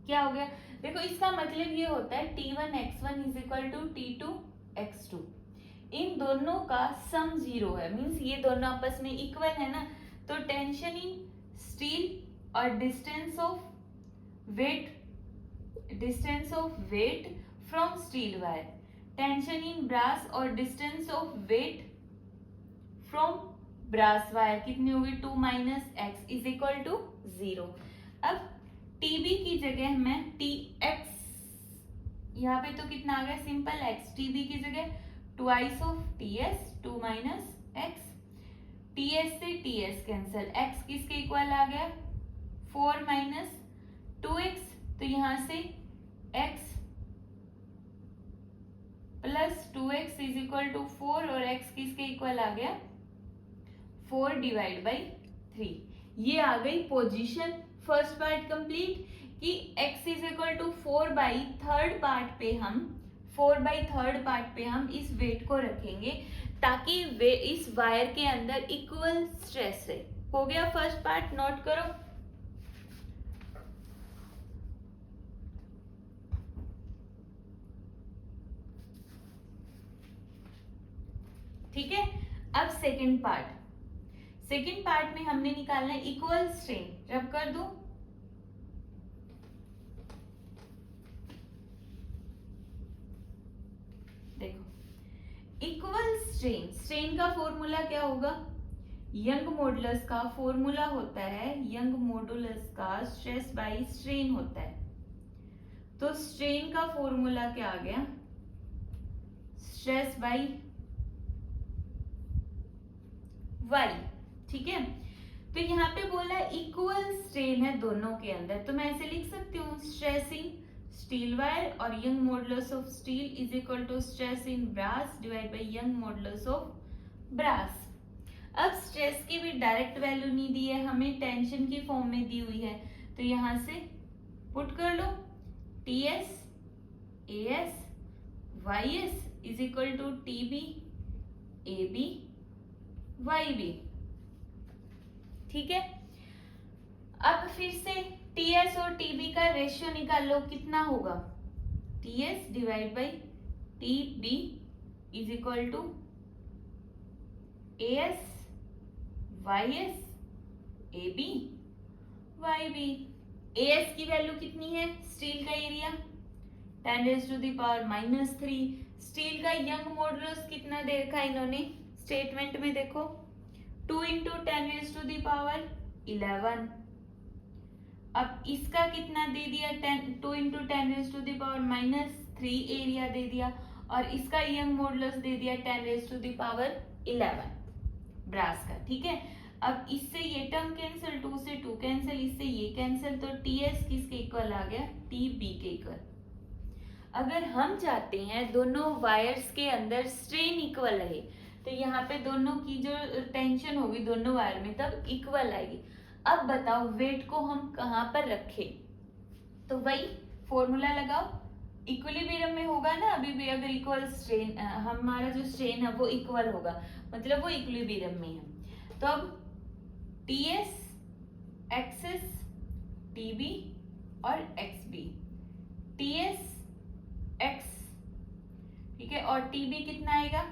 S2: क्या हो गया, देखो इसका मतलब ये होता है T1x1 is equal to T2x2। इन दोनों का सम 0 है, मीन्स ये दोनों आपस में इक्वल है ना। तो टेंशन इन स्टील और distance of weight from steel wire, tension in brass और distance of weight from brass wire कितनी होगी 2 - x इज इक्वल टू 0। अब TB की जगह मैं TX, यहाँ पे तो कितना आ गया सिंपल x, TB की जगह twice of TS 2 - x, TS से TS कैंसल, x किसके इक्वल आ गया 4 - 2x, तो यहां से x plus 2x is equal to 4 और x किसके इक्वल आ गया 4 डिवाइड बाई 3। ये आ गई पोजीशन फर्स्ट पार्ट कंप्लीट कि x is equal to 4/3 part पे हम इस वेट को रखेंगे ताकि वे इस वायर के अंदर इक्वल स्ट्रेस है। हो गया फर्स्ट पार्ट, नोट करो। ठीक है। अब सेकंड पार्ट में हमने निकालना है इक्वल स्ट्रेन। रब कर दूं, देखो इक्वल स्ट्रेन का फॉर्मूला क्या होगा, यंग मॉडुलस का फॉर्मूला होता है, यंग मॉडुलस का स्ट्रेस बाय स्ट्रेन होता है। तो स्ट्रेन का फॉर्मूला क्या आ गया, स्ट्रेस बाय वाई, ठीक है। तो यहाँ पे बोला इक्वल स्ट्रेन है दोनों के अंदर, तो मैं ऐसे लिख सकती हूँ स्ट्रेस इन स्टील वायर और Young modulus of steel is equal to stress in brass divide by Young modulus of brass. अब स्ट्रेस की भी डायरेक्ट वैल्यू नहीं दी है हमें, टेंशन की फॉर्म में दी हुई है, तो यहां से पुट कर लो T S A S Y S is equal to T B A B Y B, ठीक है। अब फिर से टीएस और टीबी का रेशियो निकाल लो, कितना होगा, TS divide by TB is equal to AS YS AB YB. AS की वैल्यू कितनी है, स्टील का एरिया 10⁻⁻3, स्टील का यंग मॉडुलस कितना दे रखा है इन्होंने स्टेटमेंट में, देखो 2 × 10⁻11। अब इसका कितना दे दिया, 2 × 10⁻³ एरिया दे दिया, और इसका यंग मॉडुलस दे दिया 10⁻11 ब्रास का, ठीक है। अब इससे ये टर्म कैंसिल, 2 से 2 कैंसिल, इससे ये कैंसिल, तो टीएस किसके इक्वल आ गया, टीबी के इक्वल। अगर हम चाहते हैं दोनों वायर्स के अंदर स्ट्रेन इक्वल रहे, तो यहाँ पे दोनों की जो टेंशन होगी दोनों वायर में तब इक्वल आएगी। अब बताओ वेट को हम कहाँ पर रखें, तो वही फॉर्मूला लगाओ, इक्विलिब्रियम में होगा ना, अभी भी अगर इक्वल स्ट्रेन हमारा जो स्ट्रेन है वो इक्वल होगा, मतलब वो इक्विलिब्रियम में है। तो अब टीएस एक्सिस टीबी और एक्सबी, टीएस एक्स, ठीक है, और टीबी कितना आएगा,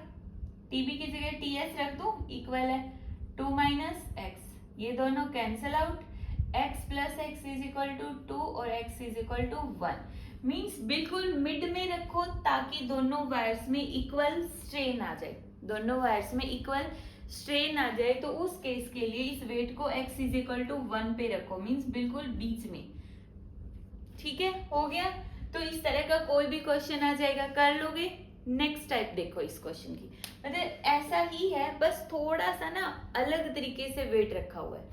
S2: टीबी की जगह टीएस रख दो, इक्वल है 2 - x, ये दोनों cancel out, x + x is equal to 2 और x is equal to 1। Means बिल्कुल मिड में रखो ताकि दोनों वायर्स में इक्वल स्ट्रेन आ जाए, दोनों वायर्स में इक्वल स्ट्रेन आ जाए। तो उस केस के लिए इस वेट को x इज इक्वल टू 1 पे रखो, मीन्स बिल्कुल बीच में, ठीक है, हो गया। तो इस तरह का कोई भी क्वेश्चन आ जाएगा, कर लोगे। नेक्स्ट टाइप देखो इस क्वेश्चन की, मतलब ऐसा ही है, बस थोड़ा सा ना अलग तरीके से वेट रखा हुआ है।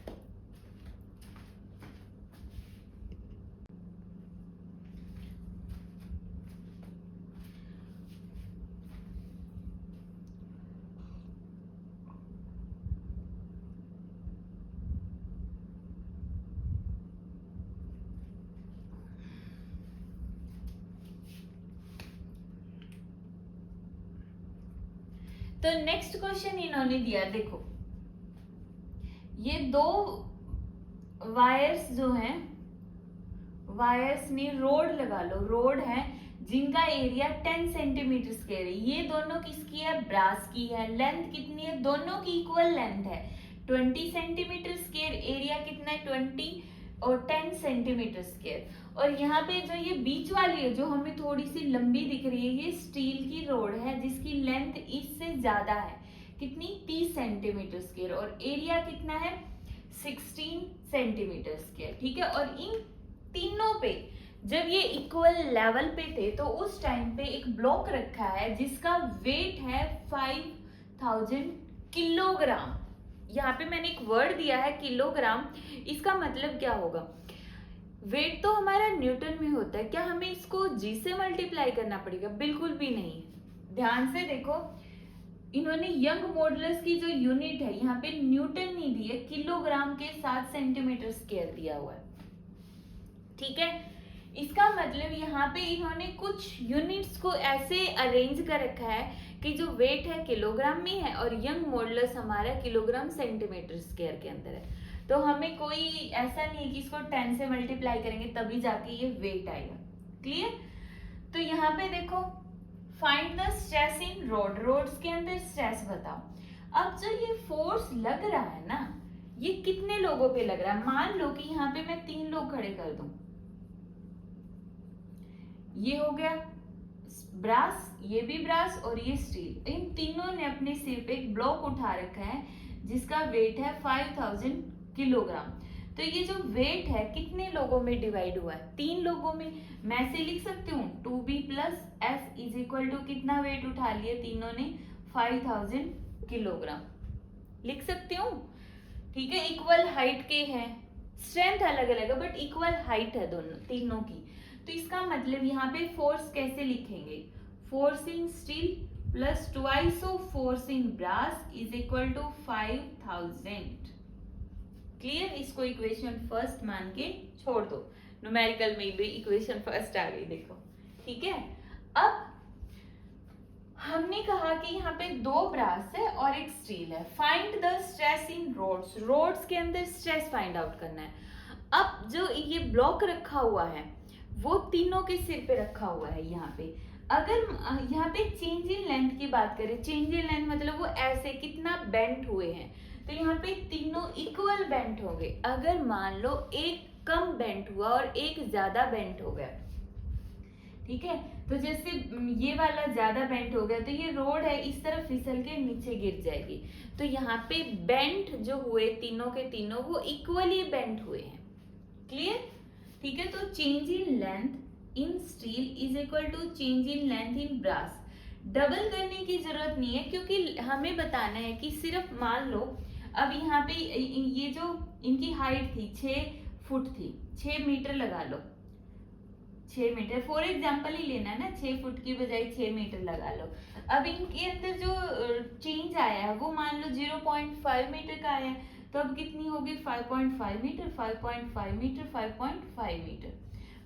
S2: तो नेक्स्ट क्वेश्चन इन्होंने दिया, देखो ये दो वायर्स जो हैं, वायर्स में रोड लगा लो, रोड है जिनका एरिया 10 सेंटीमीटर स्क्वायर है, ये दोनों किसकी है, ब्रास की है। लेंथ कितनी है, दोनों की इक्वल लेंथ है, 20 सेंटीमीटर स्क्वायर, एरिया कितना है 20 और 10 सेंटीमीटर स्क्वायर। और यहाँ पे जो ये बीच वाली है जो हमें थोड़ी सी लंबी दिख रही है, ये स्टील की रोड है जिसकी लेंथ इससे ज्यादा है, कितनी 30 सेंटीमीटर स्क्वायर, और एरिया कितना है 16 सेंटीमीटर स्क्वायर, ठीक है। और इन तीनों पे जब ये इक्वल लेवल पे थे तो उस टाइम पे एक ब्लॉक रखा है जिसका वेट है 5000 किलोग्राम। यहाँ पे मैंने एक वर्ड दिया है किलोग्राम, इसका मतलब क्या होगा, वेट तो हमारा न्यूटन में होता है, क्या हमें इसको जी से मल्टीप्लाई करना पड़ेगा, बिल्कुल भी नहीं। ध्यान से देखो, इन्होंने यंग मॉडुलस की जो यूनिट है यहाँ पे न्यूटन नहीं दी है, किलोग्राम के 7 सेंटीमीटर स्क्वायर दिया हुआ है, ठीक है। इसका मतलब यहाँ पे इन्होंने कुछ यूनिट्स को ऐसे अरेंज कर रखा है कि जो वेट है किलोग्राम में है और यंग मॉडुलस हमारा किलोग्राम सेंटीमीटर स्क्वायर के अंदर है। तो हमें कोई ऐसा नहीं है कि इसको 10 से मल्टीप्लाई करेंगे तभी जाके ये वेट आएगा, क्लियर। तो यहाँ पे देखो find the stress in road, roads के अंदर स्ट्रेस बताओ। अब जो ये फोर्स लग रहा है ना, ये कितने लोगों पे लग रहा है? मान लो कि यहाँ पे मैं 3 लोग खड़े कर दूं, ये हो गया ब्रास, ये भी ब्रास और ये स्टील। इन तीनों ने अपने सिर पे एक ब्लॉक उठा रखा है जिसका वेट है 5000 किलोग्राम। तो ये जो वेट है कितने लोगों में डिवाइड हुआ है? 3 लोगों में। मैं ऐसे लिख सकती हूँ 2b plus f is equal to कितना वेट उठा लिया तीनों ने? 5000 किलोग्राम लिख सकती हूँ। ठीक है, इक्वल हाइट के हैं, स्ट्रेंथ अलग अलग है बट इक्वल हाइट है दोनों तीनों की। तो इसका मतलब यहाँ पे फोर्स कैसे लिखेंगे? Force in steel plus twice of force in brass is equal to 5000। Clear? इसको इक्वेशन फर्स्ट मान के छोड़ दो, न्यूमेरिकल में भी इक्वेशन फर्स्ट आ गई देखो। ठीक है, अब हमने कहा कि यहाँ पे 2 ब्रास है और एक स्टील है। Find the stress in rods, rods के अंदर स्ट्रेस फाइंड आउट करना है। अब जो ये ब्लॉक रखा हुआ है वो तीनों के सिर पे रखा हुआ है यहाँ पे। अगर यहाँ पे चेंज इन लेंथ की बात करें, चेंज इन लेंथ मतलब वो ऐसे कितना बेंट हुए हैं, तो यहाँ पे तीनों इक्वल बेंट हो गए। अगर मान लो एक कम बेंट हुआ और एक ज्यादा बेंट हो गया, ठीक है, तो जैसे ये वाला ज्यादा बेंट हो गया तो ये रोड है इस तरफ फिसल के नीचे गिर जाएगी। तो यहाँ पे बेंट जो हुए तीनों के तीनों वो इक्वली बेंट हुए हैं। क्लियर? ठीक है, तो change in length in steel is equal to change in length in brass. Double करने की जरूरत नहीं है क्योंकि हमें बताना है कि सिर्फ मान लो अब यहाँ पे ये जो इनकी हाइट थी 6 फुट थी, 6 मीटर लगा लो, 6 मीटर फॉर एग्जाम्पल ही लेना है ना, 6 फुट की बजाय 6 मीटर लगा लो। अब इनके अंदर जो चेंज आया है वो मान लो 0.5 मीटर का आया है, तो अब कितनी होगी? 5.5 मीटर, 5.5 मीटर, 5.5 मीटर।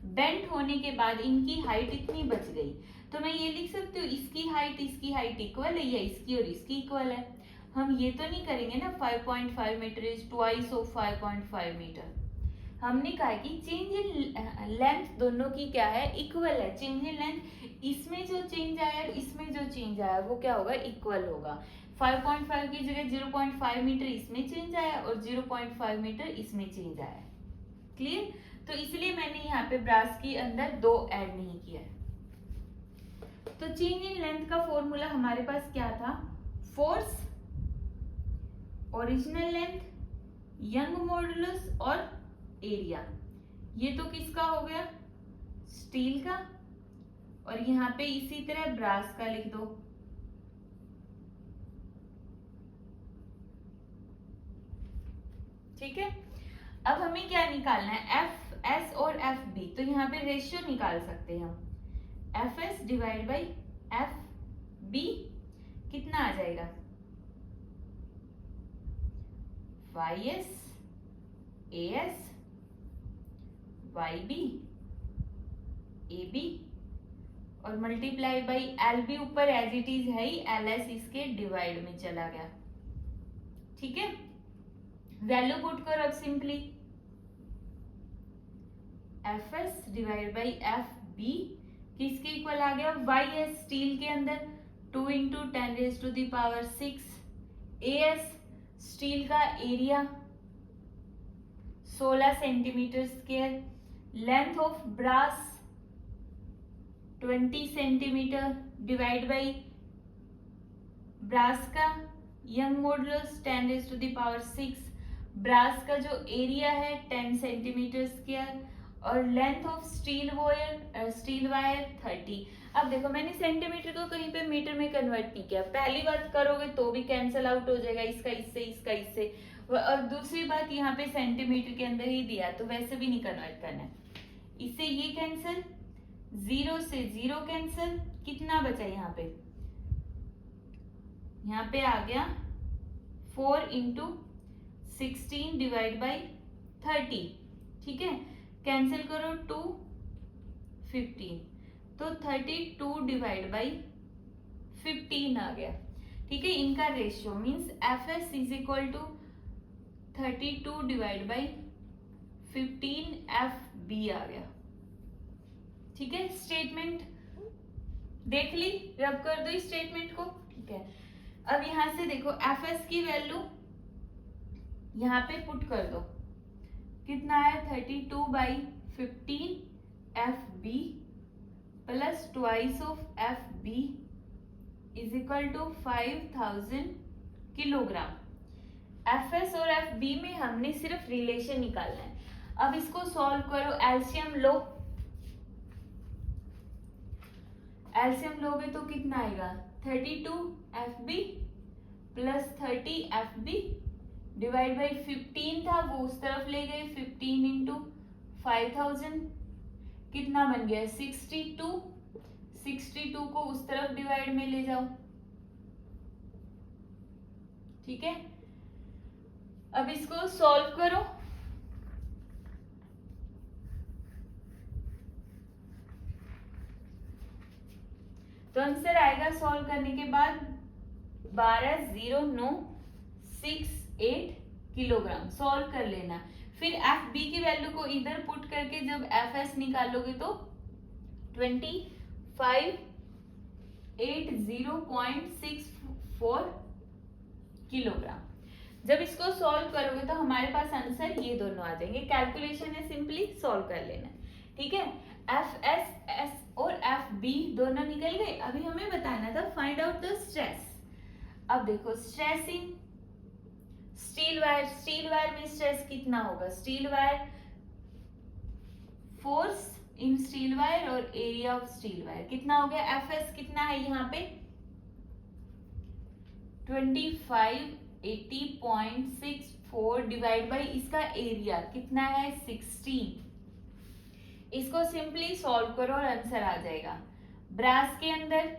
S2: बेंट होने के बाद इनकी हाइट इतनी बच गई, तो मैं ये लिख सकती हूँ इसकी हाइट इक्वल है या इसकी और इसकी इक्वल है। हम ये तो नहीं करेंगे ना 5.5 metre is twice of 5.5 metre. हमने कहा कि चेंज इन लेंथ दोनों की क्या है? इक्वल है। चेंज इन लेंथ इसमें जो चेंज आया इसमें जो चेंज आया वो क्या होगा? इक्वल होगा। 5.5 की जगह 0.5 मीटर इसमें चेंज आया और 0.5 मीटर इसमें चेंज आया। क्लियर? तो इसलिए मैंने यहाँ पे ब्रास के अंदर 2 ऐड नहीं किया है। तो चेंज इन लेंथ का फॉर्मूला हमारे पास क्या था? Force, original length, young modulus और एरिया। ये तो किसका हो गया? स्टील का। और यहाँ पे इसी तरह ब्रास का लिख दो। ठीक है, अब हमें क्या निकालना है? एफ एस और एफ बी। तो यहाँ पे रेशियो निकाल सकते हैं हम। F S divide by F B कितना आ जाएगा? Y S A S Y B A B और मल्टीप्लाई बाई एल बी ऊपर एज इट इज है ही, एल एस इसके डिवाइड में चला गया। ठीक है, वैल्यू पुट करो अब simply. F S divide by F B किसके इक्वल आ गया? वाई एस स्टील के अंदर 2 इंटू 10⁻⁶। ए एस स्टील का area 16 centimetre square. Length of brass 20 centimetre divide by brass का यंग मॉडुलस 10⁻⁶। ब्रास का जो एरिया है 10 सेंटीमीटर स्क्वायर और लेंथ ऑफ स्टील वायर 30। अब देखो मैंने सेंटीमीटर को कहीं पे मीटर में कन्वर्ट नहीं किया। पहली बात करोगे तो भी कैंसिल आउट हो जाएगा, इसका इससे इसका इससे, और दूसरी बात यहाँ पे सेंटीमीटर के अंदर ही दिया तो वैसे भी नहीं कन्वर्ट करना है। इससे ये कैंसिल, 0 से 0 कैंसिल, कितना बचा यहाँ पे? यहाँ पे आ गया 4 इंटू 16 डिवाइड बाई 30। ठीक है, कैंसिल करो 2 15, तो 32 डिवाइड बाई 15 आ गया। ठीक है, इनका ratio means F S is equal to 32 divide by 15 F B आ गया। ठीक है, स्टेटमेंट देख ली, रब कर दो इस स्टेटमेंट को, ठीक है। अब यहां से देखो एफ एस की वैल्यू यहाँ पे पुट कर दो, कितना है 32/15 F B plus twice of F B is equal to 5000 kilogram. F S और एफ बी में हमने सिर्फ रिलेशन निकालना है। अब इसको सॉल्व करो, एलसीएम लो, एलसीएम लोगे तो कितना आएगा 32 F B plus 30 F B divide by 15 था वो उस तरफ ले गए, 15 इंटू 5000 कितना बन गया 62, 62 को उस तरफ डिवाइड में ले जाओ, ठीक है। अब इसको सॉल्व करो, तो आंसर आएगा सॉल्व करने के बाद 12,0968 किलोग्राम। सॉल्व कर लेना, फिर एफ बी की वैल्यू को इधर पुट करके जब एफ एस निकालोगे तो 2580.64 किलोग्राम। जब इसको सॉल्व करोगे तो हमारे पास आंसर ये दोनों आ जाएंगे। कैलकुलेशन है, सिंपली सॉल्व कर लेना, ठीक है। एफ एस एस और एफ बी दोनों निकल गए। अभी हमें बताना था फाइंड आउट द स्ट्रेस। अब देखो stressing steel wire, steel wire में स्ट्रेस कितना होगा, steel wire force in steel wire और एरिया ऑफ स्टील वायर कितना हो गया, एफ एस कितना है यहाँ पे 2580.64 डिवाइड बाई इसका एरिया कितना है 16। इसको सिंपली सॉल्व करो और आंसर आ जाएगा। ब्रास के अंदर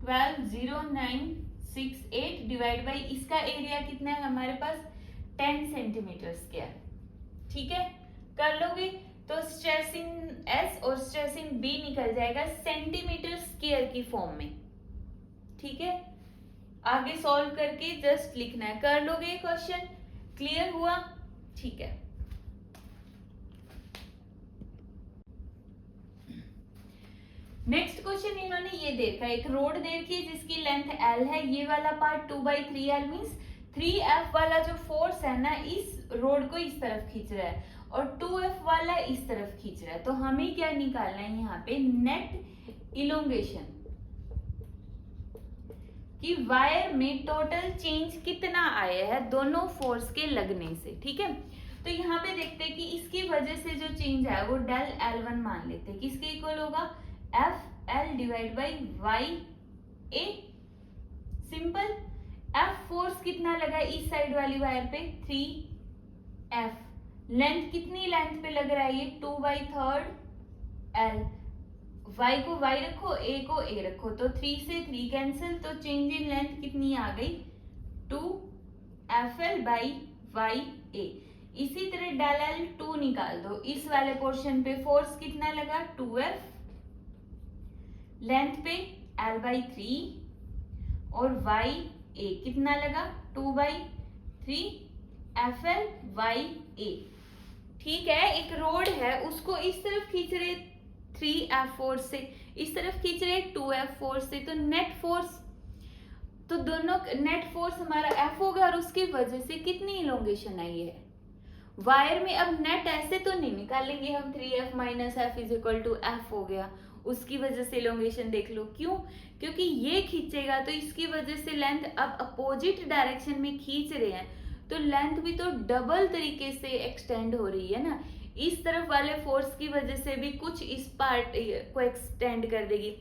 S2: 120968 डिवाइड बाई इसका एरिया कितना है हमारे पास 10 सेंटीमीटर स्क्वायर, ठीक है। कर लोगे तो स्ट्रेसिंग एस और स्ट्रेसिंग बी निकल जाएगा सेंटीमीटर स्क्वायर की फॉर्म में, ठीक है। आगे सॉल्व करके जस्ट लिखना है, कर लोगे क्वेश्चन, क्लियर हुआ, ठीक है। नेक्स्ट क्वेश्चन इन्होंने ये देखा, एक रोड देखी है जिसकी लेंथ L है, ये वाला पार्ट 2/3L मींस 3F वाला जो फोर्स है ना इस रोड को इस तरफ खींच रहा है और 2F वाला इस तरफ खींच रहा है। तो हमें क्या निकालना है यहाँ पे नेट इलोंगेशन कि वायर में टोटल चेंज कितना आया है दोनों फोर्स के लगने से, ठीक है। तो यहाँ पे देखते हैं कि इसकी वजह से जो चेंज आया वो डेल L1 मान लेते हैं, किसके इक्वल होगा F L divide by Y A. Simple, F force कितना लगा इस साइड वाली वायर पे 3F, लेंथ कितनी लेंथ पे लग रहा है ये 2/3 L, y को y रखो a को a रखो तो 3 से 3 कैंसिल, तो चेंज इन लेंथ कितनी आ गई 2FL/YA। इसी तरह डेल L2 निकाल दो, इस वाले पोर्शन पे फोर्स कितना लगा 2F, लेंथ पे L/3 और YA कितना लगा 2/3 FL/YA, ठीक है। एक रोड है उसको इस तरफ खींच रहे 3F फोर्स से, इस तरफ खींच रहे 2F फोर्स से, तो नेट फोर्स तो दोनों नेट फोर्स हमारा F होगा और उसकी वजह से कितनी इलोंगेशन आई है वायर में। अब नेट ऐसे तो नहीं निकालेंगे हम 3F minus F is equal to F हो गया, उसकी वजह से इलोंगेशन देख लो, क्यों, क्योंकि ये खींचेगा तो इसकी वजह से लेंथ अब अपोजिट डायरेक्शन में खींच रहे हैं तो लेंथ भी तो डबल तरीके से एक्सटेंड हो रही है ना। इस तरफ वाले फोर्स की वजह से भी कुछ इस पार्ट को एक्सटेंड कर देगी,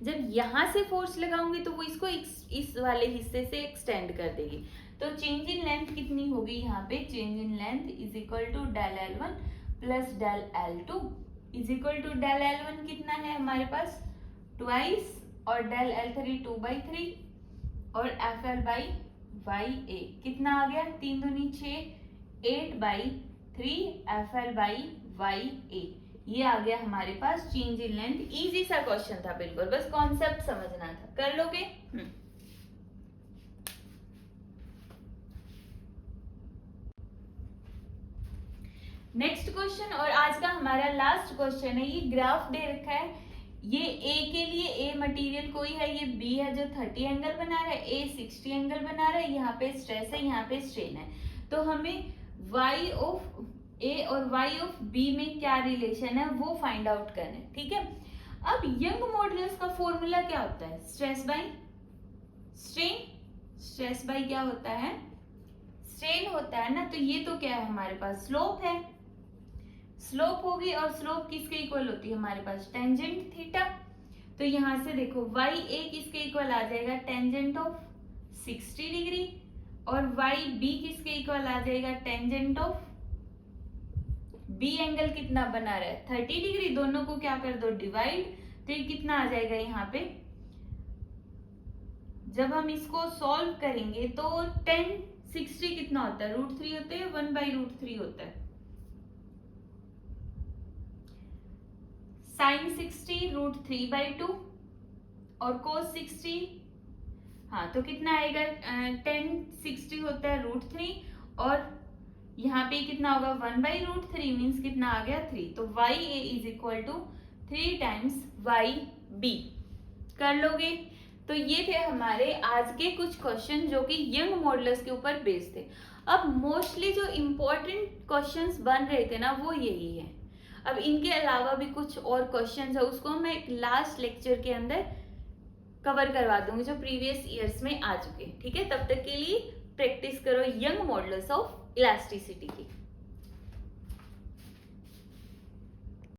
S2: जब यहां से फोर्स लगाऊंगी तो वो इसको इस वाले हिस्से से एक्सटेंड कर देगी। तो चेंज इन लेंथ कितनी होगी यहाँ पे, change in length is equal to del L1 plus del L2 is equal to del L1 कितना है हमारे पास ट्वाइस और डेल L3 2/3 और FL/YA कितना आ गया 3 दूनी 6 8/3 FL/YA। ये आ गया हमारे पास चेंज इन लेंथ। इजी सा क्वेश्चन था बिल्कुल, बस कॉन्सेप्ट समझना था, कर लोगे। नेक्स्ट क्वेश्चन और आज का हमारा लास्ट क्वेश्चन है, ये ग्राफ दे रखा है, ये ए के लिए ए मटेरियल कोई है, ये बी है जो 30 एंगल बना रहा है, ए 60 एंगल बना रहा है, यहाँ पे स्ट्रेस है, यहाँ पे स्ट्रेन है। तो हमें y ऑफ ए और y ऑफ बी में क्या रिलेशन है वो फाइंड आउट करना है, ठीक है। अब यंग मॉडुलस का फॉर्मूला क्या होता है, stress by strain. Stress by क्या होता है, स्ट्रेन होता है ना। तो ये तो क्या है हमारे पास, स्लोप है, स्लोप होगी, और स्लोप किसके इक्वल होती है हमारे पास, टेंजेंट थीटा। तो यहां से देखो y a किसके इक्वल आ जाएगा, टेंजेंट ऑफ 60 डिग्री, और y b किसके इक्वल आ जाएगा, टेंजेंट ऑफ b एंगल कितना बना रहा है 30 डिग्री, दोनों को क्या कर दो डिवाइड, तो ये कितना आ जाएगा यहाँ पे। जब हम इसको सॉल्व करेंगे तो 10 60 कितना होता है, √3 होते हैं, 1/√3 होता है। sin 60 √3/2 और cos 60, हाँ तो कितना आएगा, 10 60 होता है √3, और यहाँ पे कितना होगा 1/√3 मीन्स कितना आ गया 3। तो y a is equal to 3 times y b कर लोगे। तो ये थे हमारे आज के कुछ क्वेश्चन जो कि यंग मॉडुलस के ऊपर बेस्ड थे। अब मोस्टली जो इम्पोर्टेंट क्वेश्चंस बन रहे थे ना वो यही है। अब इनके अलावा भी कुछ और क्वेश्चंस है, उसको मैं एक लास्ट लेक्चर के अंदर कवर करवा दूंगी जो प्रीवियस ईयर्स में आ चुके हैं, ठीक है। तब तक के लिए प्रैक्टिस करो यंग मॉडुलस ऑफ इलास्टिसिटी की।